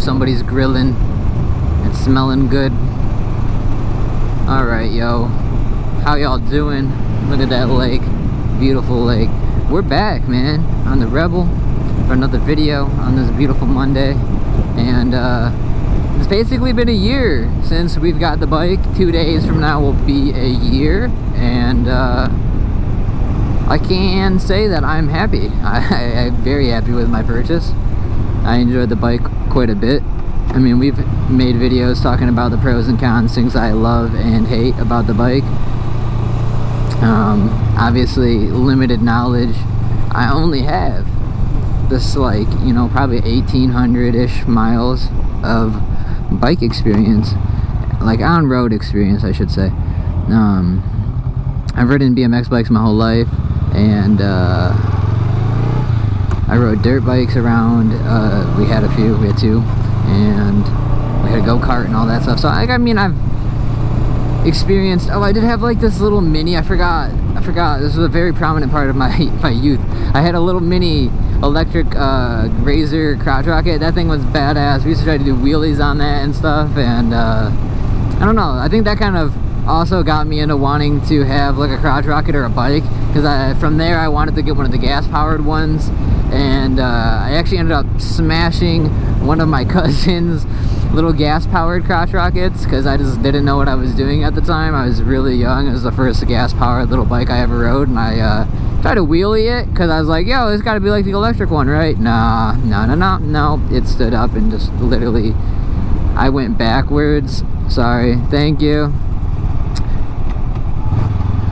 somebody's grilling. It's smelling good. Alright, yo. How y'all doing? Look at that lake. Beautiful lake. We're back, man, on the Rebel for another video on this beautiful Monday. And it's basically been a year since we've got the bike. 2 days from now will be a year. And I can say that I'm happy. I'm very happy with my purchase. I enjoyed the bike quite a bit. I mean, we've made videos talking about the pros and cons, things I love and hate about the bike. Obviously, limited knowledge. I only have this, like, you know, probably 1,800-ish miles of bike experience. Like, on-road experience, I should say. I've ridden BMX bikes my whole life. And I rode dirt bikes around. We had a few, we had two, and we had a go-kart and all that stuff. So I mean, I've experienced. Oh, I did have like this little mini. I forgot. This was a very prominent part of my youth. I had a little mini electric Razor crotch rocket. That thing was badass. We used to try to do wheelies on that and stuff. And I don't know. I think that kind of also got me into wanting to have like a crotch rocket or a bike, because from there I wanted to get one of the gas powered ones. And I actually ended up smashing one of my cousin's little gas powered crotch rockets, because I just didn't know what I was doing at the time. I was really young. It was the first gas powered little bike I ever rode, and I tried to wheelie it because I was like, yo, it's got to be like the electric one, right? No, it stood up and just literally I went backwards. Sorry, thank you.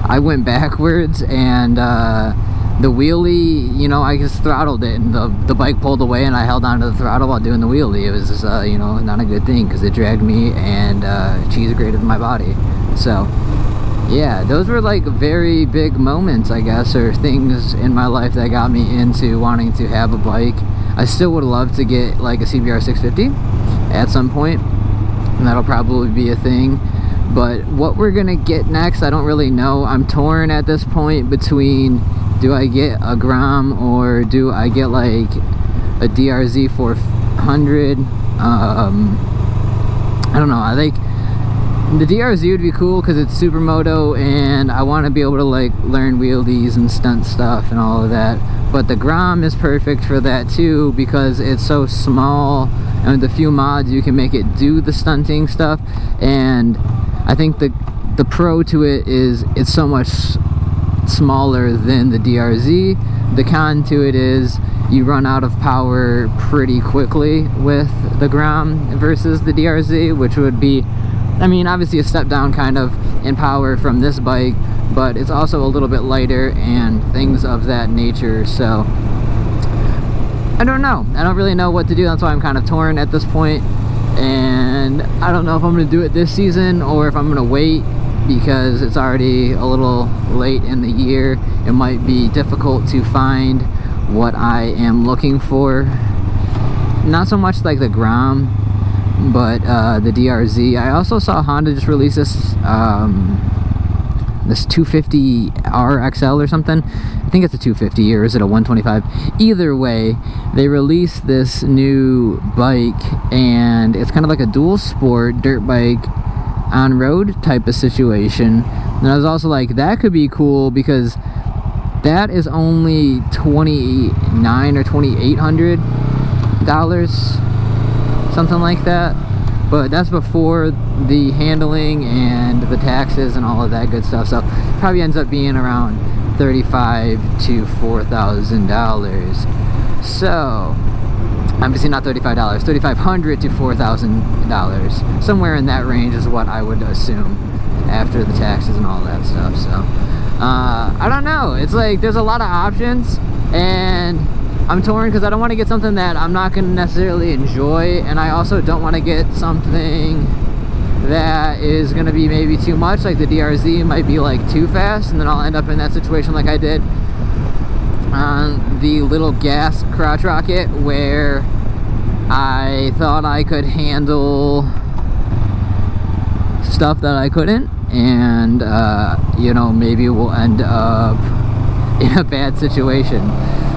I went backwards, and the wheelie, you know, I just throttled it, and the bike pulled away, and I held onto the throttle while doing the wheelie. It was just, you know, not a good thing, because it dragged me and cheese grated my body. So yeah, those were like very big moments, I guess, or things in my life that got me into wanting to have a bike. I still would love to get like a CBR 650 at some point, and that'll probably be a thing. But what we're gonna get next, I don't really know. I'm torn at this point between, do I get a Grom or do I get like a DRZ 400? I don't know. I think the DRZ would be cool because it's supermoto, and I want to be able to like learn wheelies and stunt stuff and all of that. But the Grom is perfect for that too, because it's so small, and with a few mods you can make it do the stunting stuff. And I think the pro to it is it's so much smaller than the DRZ. The con to it is you run out of power pretty quickly with the Grom versus the DRZ, which would be, I mean, obviously a step down kind of in power from this bike, but it's also a little bit lighter and things of that nature. So I don't know. I don't really know what to do. That's why I'm kind of torn at this point. And I don't know if I'm going to do it this season or if I'm going to wait, because it's already a little late in the year. It might be difficult to find what I am looking for. Not so much like the Grom, but the DRZ. I also saw Honda just release this 250 RXL or something. I think it's a 250, or is it a 125? Either way, they released this new bike, and it's kind of like a dual sport dirt bike on road type of situation. And I was also like, that could be cool, because that is only $2,900 or $2,800, something like that. But that's before the handling and the taxes and all of that good stuff. So it probably ends up being around $35,000 to $4,000. So obviously not $35, $3,500 to $4,000. Somewhere in that range is what I would assume after the taxes and all that stuff. So I don't know. It's like there's a lot of options, and I'm torn because I don't want to get something that I'm not going to necessarily enjoy, and I also don't want to get something that is going to be maybe too much. Like the DRZ might be like too fast, and then I'll end up in that situation like I did on the little gas crotch rocket, where I thought I could handle stuff that I couldn't, and you know, maybe we'll end up in a bad situation.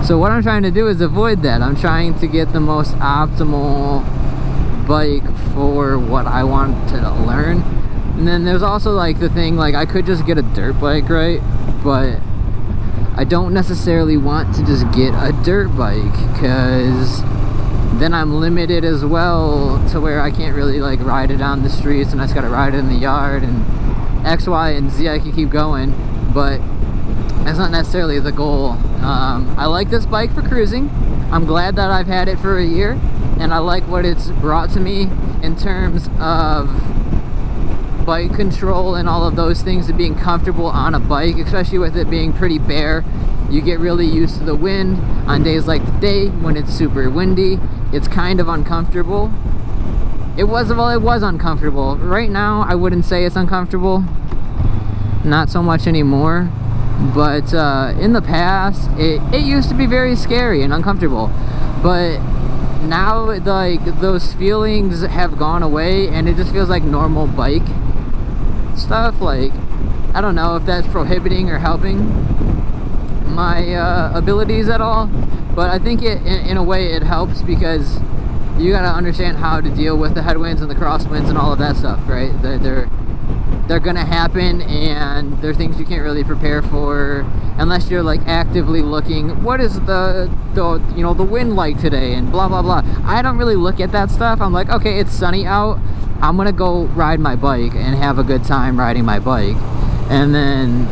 So what I'm trying to do is avoid that. I'm trying to get the most optimal bike for what I want to learn. And then there's also like the thing, like I could just get a dirt bike, right? But I don't necessarily want to just get a dirt bike, because then I'm limited as well to where I can't really like ride it on the streets, and I just gotta ride it in the yard, and X, Y, and Z. I could keep going, but that's not necessarily the goal. I like this bike for cruising. I'm glad that I've had it for a year, and I like what it's brought to me in terms of bike control and all of those things, and being comfortable on a bike, especially with it being pretty bare. You get really used to the wind on days like today when it's super windy. It's kind of uncomfortable. It was uncomfortable. Right now I wouldn't say it's uncomfortable, not so much anymore, but in the past it used to be very scary and uncomfortable. But now like those feelings have gone away, and it just feels like normal bike stuff. Like, I don't know if that's prohibiting or helping my abilities at all, but I think it in a way it helps, because you gotta understand how to deal with the headwinds and the crosswinds and all of that stuff, right? They're gonna happen, and they're things you can't really prepare for unless you're like actively looking, what is the you know, the wind like today, and blah blah blah. I don't really look at that stuff. I'm like, okay, it's sunny out, I'm gonna go ride my bike and have a good time riding my bike. And then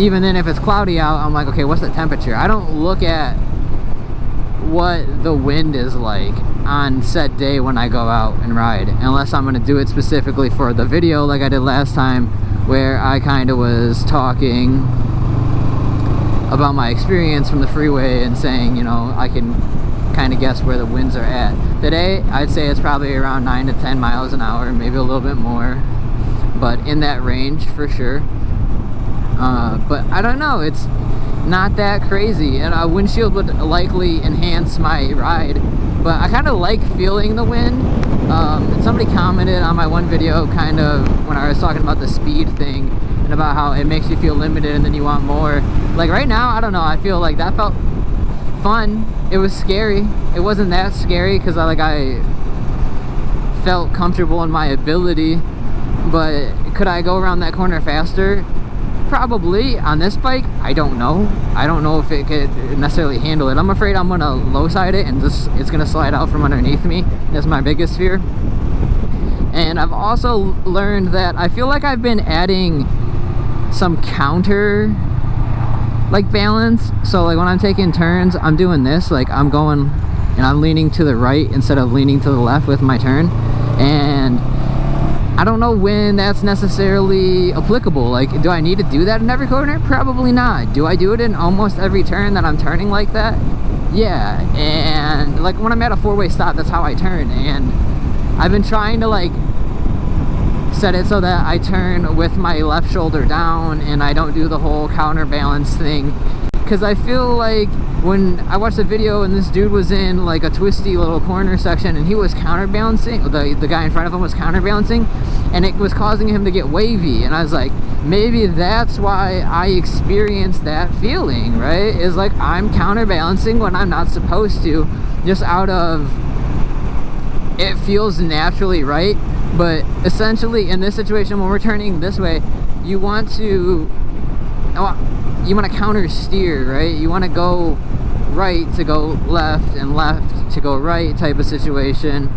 even then, if it's cloudy out, I'm like, okay, what's the temperature? I don't look at what the wind is like on said day when I go out and ride, unless I'm gonna do it specifically for the video like I did last time, where I kind of was talking about my experience from the freeway and saying, you know, I can kind of guess where the winds are at. Today, I'd say it's probably around 9 to 10 miles an hour, maybe a little bit more, but in that range for sure. But I don't know, it's not that crazy, and a windshield would likely enhance my ride, but I kind of like feeling the wind. And somebody commented on my one video kind of when I was talking about the speed thing and about how it makes you feel limited and then you want more. Like right now, I don't know, I feel like that felt fun. It was scary. It wasn't that scary because I felt comfortable in my ability, but could I go around that corner faster? Probably. On this bike, I don't know. I don't know if it could necessarily handle it. I'm afraid I'm gonna low side it and it's gonna slide out from underneath me. That's my biggest fear. And I've also learned that I feel like I've been adding some counter like balance. So like when I'm taking turns, I'm doing this, like I'm going and I'm leaning to the right instead of leaning to the left with my turn. And I don't know when that's necessarily applicable. Like, do I need to do that in every corner? Probably not. Do I do it in almost every turn that I'm turning like that? Yeah. And like when I'm at a four-way stop, that's how I turn. And I've been trying to like set it so that I turn with my left shoulder down and I don't do the whole counterbalance thing, because I feel like when I watched the video and this dude was in like a twisty little corner section and he was counterbalancing, the guy in front of him was counterbalancing, and it was causing him to get wavy, and I was like, maybe that's why I experienced that feeling, right? Is like I'm counterbalancing when I'm not supposed to, just out of it feels naturally right. But essentially in this situation, when we're turning this way, you want to counter steer, right? You want to go right to go left and left to go right type of situation,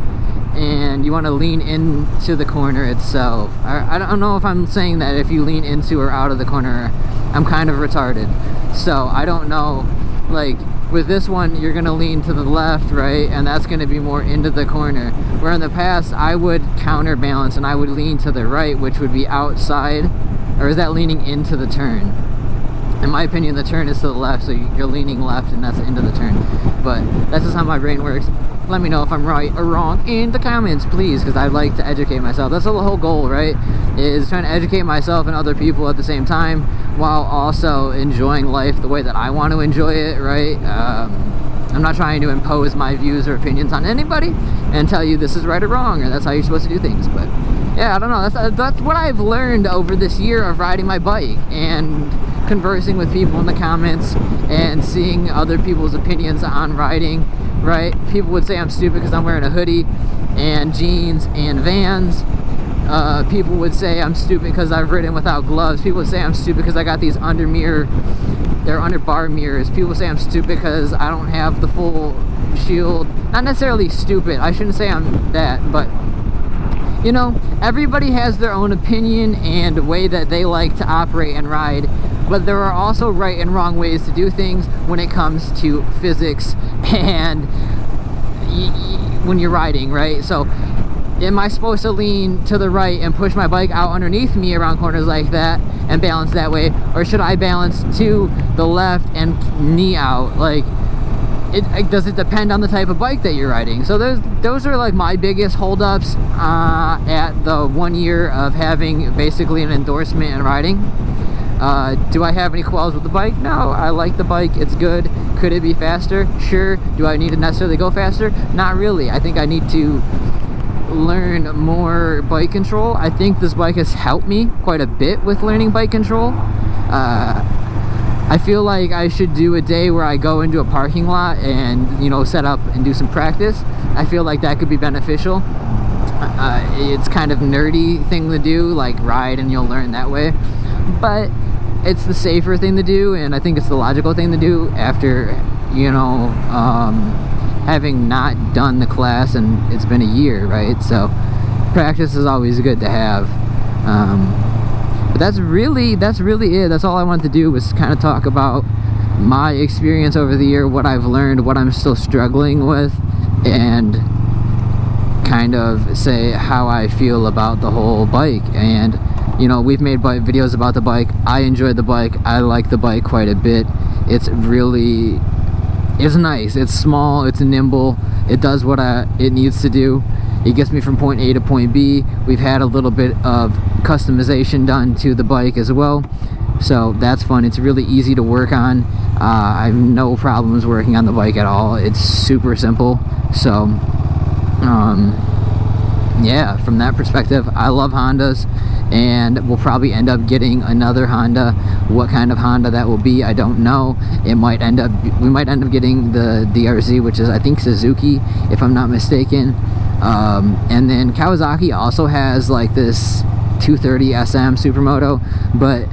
and you want to lean into the corner itself. I don't know if I'm saying that if you lean into or out of the corner, I'm kind of retarded. So I don't know, like with this one, you're gonna lean to the left, right? And that's gonna be more into the corner. Where in the past, I would counterbalance and I would lean to the right, which would be outside, or is that leaning into the turn? In my opinion, the turn is to the left, so you're leaning left and that's into the turn. But that's just how my brain works. Let me know if I'm right or wrong in the comments, please, because I'd like to educate myself. That's the whole goal, right? Is trying to educate myself and other people at the same time, while also enjoying life the way that I want to enjoy it, right? I'm not trying to impose my views or opinions on anybody and tell you this is right or wrong or that's how you're supposed to do things. But yeah, I don't know. That's what I've learned over this year of riding my bike and conversing with people in the comments and seeing other people's opinions on riding. right? People would say I'm stupid because I'm wearing a hoodie and jeans and Vans. People would say I'm stupid because I've ridden without gloves. People would say I'm stupid because I got these under bar mirrors. People say I'm stupid because I don't have the full shield. Not necessarily stupid, I shouldn't say I'm that, but you know, everybody has their own opinion and way that they like to operate and ride, but there are also right and wrong ways to do things when it comes to physics and when you're riding, right? So am I supposed to lean to the right and push my bike out underneath me around corners like that and balance that way, or should I balance to the left and knee out? Like, does it depend on the type of bike that you're riding? So those are like my biggest holdups at the 1 year of having basically an endorsement and riding. Do I have any qualms with the bike? No, I like the bike, it's good. Could it be faster? Sure. Do I need to necessarily go faster? Not really. I think I need to learn more bike control. I think this bike has helped me quite a bit with learning bike control. I feel like I should do a day where I go into a parking lot and, you know, set up and do some practice. I feel like that could be beneficial. It's kind of nerdy thing to do, like ride and you'll learn that way, but it's the safer thing to do, and I think it's the logical thing to do after, you know, having not done the class and it's been a year, right? So practice is always good to have. But that's really it. That's all I wanted to do, was kind of talk about my experience over the year, what I've learned, what I'm still struggling with, and kind of say how I feel about the whole bike. And you know, we've made videos about the bike. I enjoyed the bike. I like the bike quite a bit. It's nice. It's small, it's nimble, it does what it needs to do. It gets me from point A to point B. We've had a little bit of customization done to the bike as well, so that's fun. It's really easy to work on. I have no problems working on the bike at all. It's super simple. So yeah, from that perspective, I love Hondas, and we'll probably end up getting another Honda. What kind of Honda that will be, I don't know. We might end up getting the DRZ, which is I think Suzuki, if I'm not mistaken. And then Kawasaki also has like this 230 SM Supermoto, but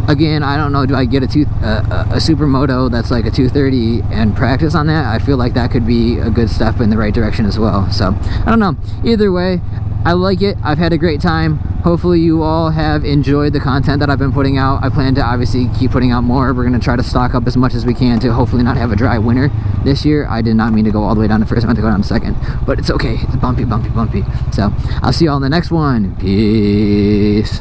again, I don't know, do I get a Supermoto that's like a 230 and practice on that? I feel like that could be a good step in the right direction as well. So I don't know, either way, I like it. I've had a great time. Hopefully you all have enjoyed the content that I've been putting out. I plan to obviously keep putting out more. We're going to try to stock up as much as we can to hopefully not have a dry winter this year. I did not mean to go all the way down to first, I meant to go down to second, but it's okay. It's bumpy. So I'll see you all in the next one. Peace.